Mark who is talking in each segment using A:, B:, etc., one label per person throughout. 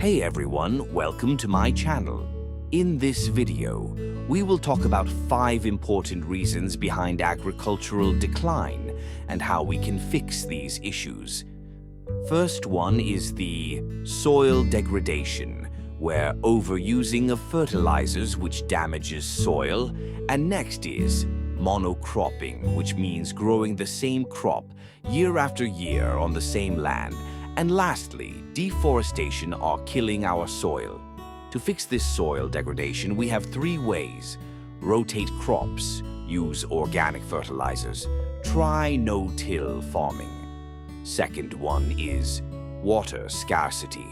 A: Hey everyone, welcome to my channel. In this video, we will talk about 5 important reasons behind agricultural decline and how we can fix these issues. First one is the soil degradation, where overusing of fertilizers which damages soil, and next is monocropping, which means growing the same crop year after year on the same land. And lastly, deforestation are killing our soil. To fix this soil degradation, we have 3 ways. Rotate crops, use organic fertilizers, try no-till farming. Second one is water scarcity.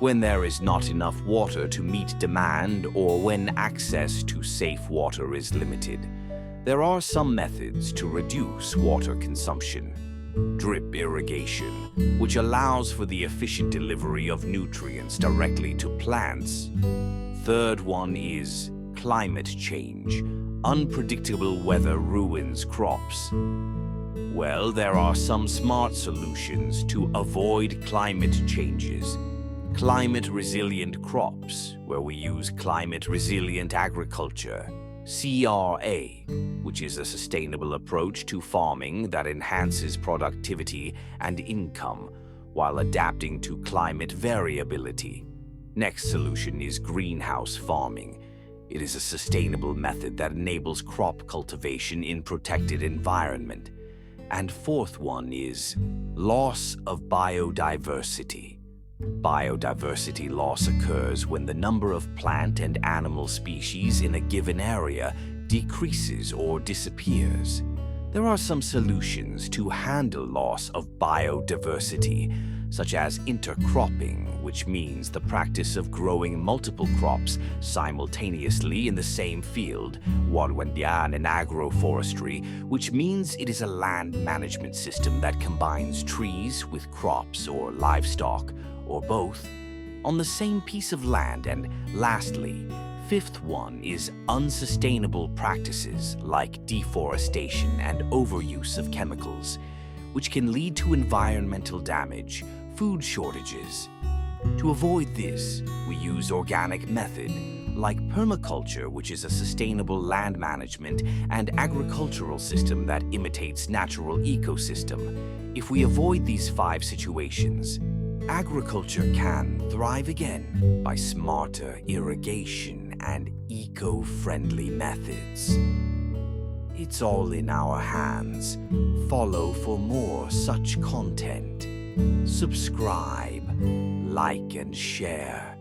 A: When there is not enough water to meet demand or when access to safe water is limited, there are some methods to reduce water consumption. Drip irrigation, which allows for the efficient delivery of nutrients directly to plants. Third one is climate change. Unpredictable weather ruins crops. Well, there are some smart solutions to avoid climate changes. Climate-resilient crops, where we use climate-resilient agriculture. CRA, which is a sustainable approach to farming that enhances productivity and income while adapting to climate variability. Next solution is greenhouse farming. It is a sustainable method that enables crop cultivation in protected environment. And fourth one is loss of biodiversity. Biodiversity loss occurs when the number of plant and animal species in a given area decreases or disappears. There are some solutions to handle loss of biodiversity, such as intercropping, which means the practice of growing multiple crops simultaneously in the same field, warwandian and agroforestry, which means it is a land management system that combines trees with crops or livestock, or both, on the same piece of land. And lastly, fifth one is unsustainable practices like deforestation and overuse of chemicals, which can lead to environmental damage, food shortages. To avoid this, we use organic method like permaculture, which is a sustainable land management and agricultural system that imitates natural ecosystem. If we avoid these 5 situations, agriculture can thrive again by smarter irrigation and eco-friendly methods. It's all in our hands. Follow for more such content. Subscribe, like and share.